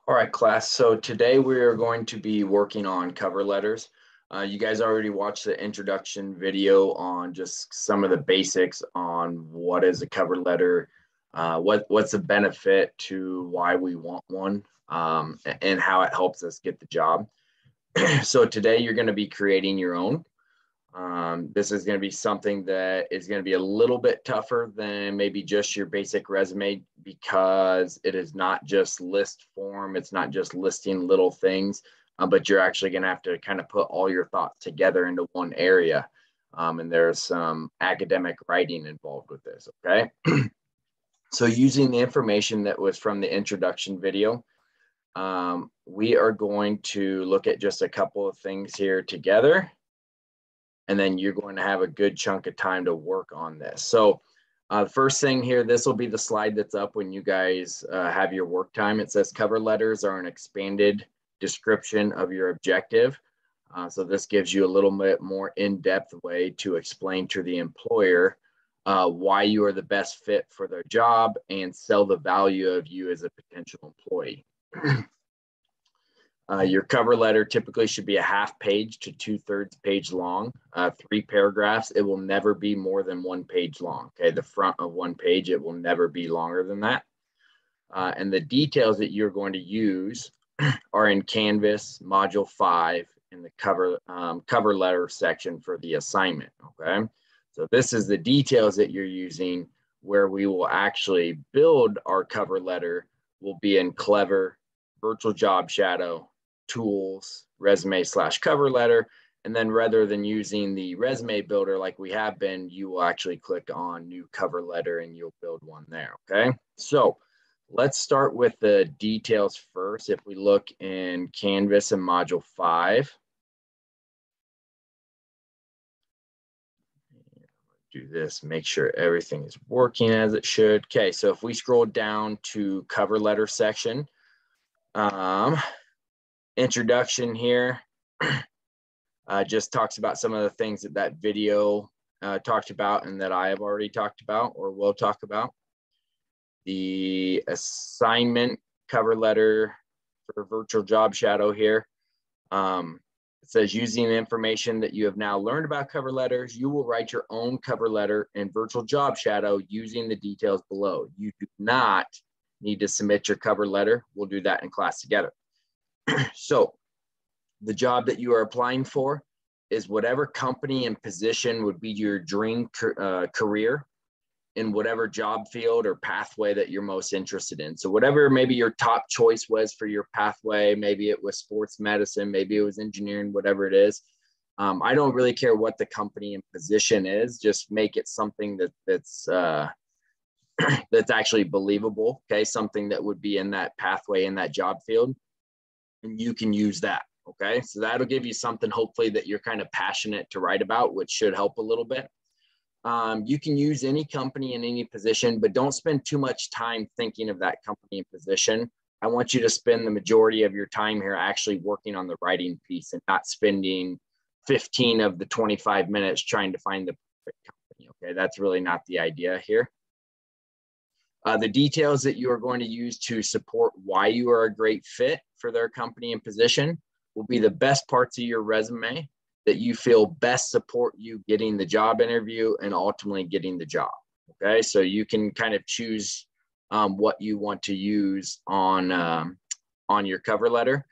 All right, class. So today we are going to be working on cover letters. You guys already watched the introduction video on just some of the basics on what is a cover letter, what's the benefit to why we want one, and how it helps us get the job. So today you're going to be creating your own. This is going to be something that is going to be a little bit tougher than maybe just your basic resume because it is not just list form. It's not just listing little things, but you're actually going to have to kind of put all your thoughts together into one area. And there's some academic writing involved with this, okay? So using the information that was from the introduction video, we are going to look at just a couple of things here together. And then you're going to have a good chunk of time to work on this. So first thing here, this will be the slide that's up when you guys have your work time. It says cover letters are an expanded description of your objective. So this gives you a little bit more in-depth way to explain to the employer why you are the best fit for their job and sell the value of you as a potential employee. Your cover letter typically should be a half page to 2/3 page long, 3 paragraphs. It will never be more than 1 page long. Okay, the front of 1 page, it will never be longer than that. And the details that you're going to use are in Canvas Module 5 in the cover letter section for the assignment. Okay, so this is the details that you're using where we will actually build our cover letter will be in Clever, Virtual Job Shadow, Tools, Resume/cover letter. And then rather than using the resume builder like we have been, you will actually click on new cover letter and you'll build one there. Okay, so let's start with the details first. If we look in Canvas and Module 5, do this, make sure everything is working as it should. Okay, so if we scroll down to cover letter section, introduction here just talks about some of the things that video talked about and that I have already talked about or will talk about. The assignment cover letter for Virtual Job Shadow here. It says using the information that you have now learned about cover letters, you will write your own cover letter in Virtual Job Shadow using the details below. You do not need to submit your cover letter. We'll do that in class together. So the job that you are applying for is whatever company and position would be your dream career in whatever job field or pathway that you're most interested in. So whatever maybe your top choice was for your pathway, maybe it was sports medicine, maybe it was engineering, whatever it is. I don't really care what the company and position is, just make it something that's actually believable, okay? Something that would be in that pathway, in that job field. And you can use that, okay? So that'll give you something hopefully that you're kind of passionate to write about, which should help a little bit. You can use any company in any position, but don't spend too much time thinking of that company and position. I want you to spend the majority of your time here actually working on the writing piece and not spending 15 of the 25 minutes trying to find the perfect company, okay? That's really not the idea here. The details that you are going to use to support why you are a great fit for their company and position will be the best parts of your resume that you feel best support you getting the job interview and ultimately getting the job. Okay, so you can kind of choose what you want to use on your cover letter.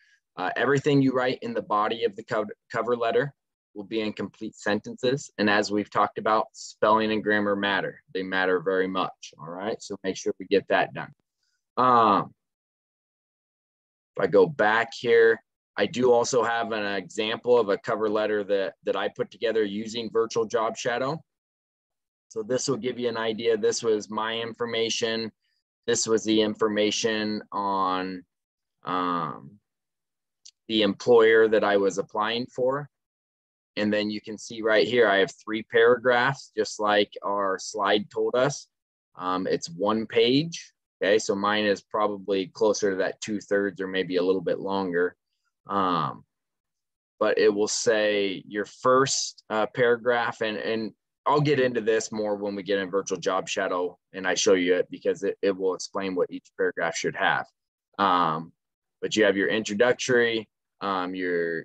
Everything you write in the body of the cover letter will be in complete sentences. And as we've talked about, spelling and grammar matter. They matter very much, all right? So make sure we get that done. If I go back here, I do also have an example of a cover letter that I put together using Virtual Job Shadow. So this will give you an idea. This was my information. This was the information on the employer that I was applying for. And then you can see right here, I have 3 paragraphs, just like our slide told us. It's 1 page. Okay, so mine is probably closer to that 2/3 or maybe a little bit longer. But it will say your first paragraph, and I'll get into this more when we get in Virtual Job Shadow and I show you it because it will explain what each paragraph should have. but you have your introductory, your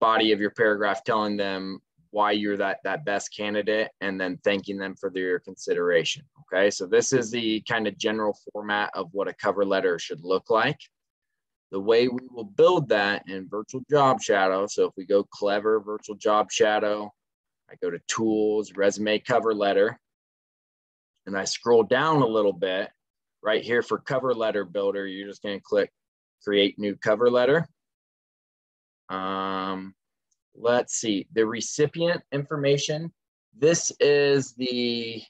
body of your paragraph telling them why you're that best candidate, and then thanking them for their consideration. Okay, so this is the kind of general format of what a cover letter should look like. The way we will build that in Virtual Job Shadow, so if we go Clever Virtual Job Shadow, I go to Tools, Resume Cover Letter, and I scroll down a little bit. Right here for Cover Letter Builder, you're just going to click Create New Cover Letter. Let's see, the recipient information. This is the,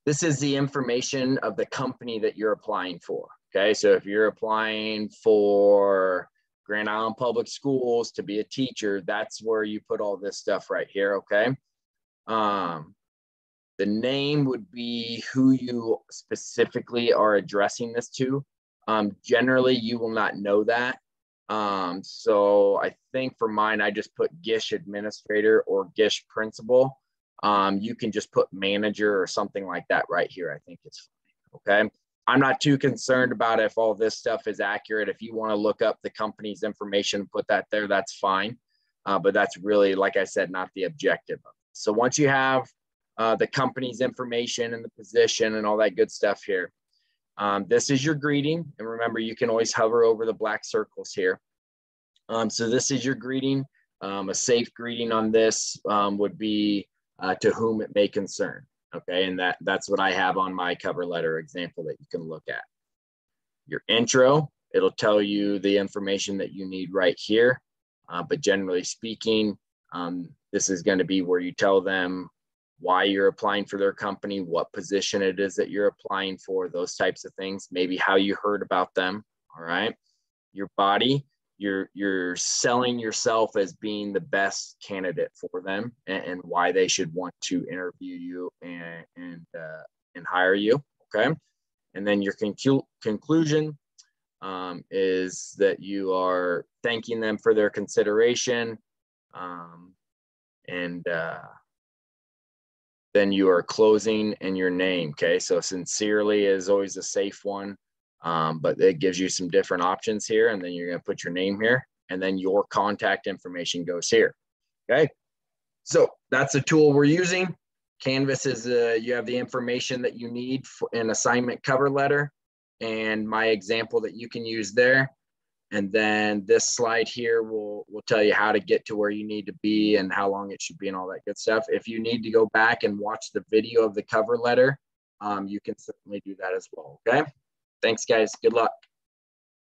this is the information of the company that you're applying for. Okay, so if you're applying for Grand Island Public Schools to be a teacher, that's where you put all this stuff right here. Okay. The name would be who you specifically are addressing this to. Generally, you will not know that. So I think for mine, I just put Gish administrator or Gish principal. You can just put manager or something like that right here. I think it's fine. Okay. I'm not too concerned about if all this stuff is accurate. If you want to look up the company's information and put that there, that's fine. But that's really, like I said, not the objective. So once you have the company's information and the position and all that good stuff here, this is your greeting. And remember, you can always hover over the black circles here. So this is your greeting. A safe greeting on this would be to whom it may concern. Okay, and that's what I have on my cover letter example that you can look at. Your intro, it'll tell you the information that you need right here. But generally speaking, this is going to be where you tell them why you're applying for their company, what position it is that you're applying for, those types of things, maybe how you heard about them. All right. Your body, you're selling yourself as being the best candidate for them, and why they should want to interview you and hire you. Okay. And then your conclusion is that you are thanking them for their consideration. Then you are closing and your name. Okay. So sincerely is always a safe one. But it gives you some different options here, and then you're going to put your name here, and then your contact information goes here. Okay. So that's the tool we're using. Canvas is, you have the information that you need for an assignment cover letter and my example that you can use there. And then this slide here will tell you how to get to where you need to be and how long it should be and all that good stuff. If you need to go back and watch the video of the cover letter, you can certainly do that as well. Okay. Thanks, guys. Good luck.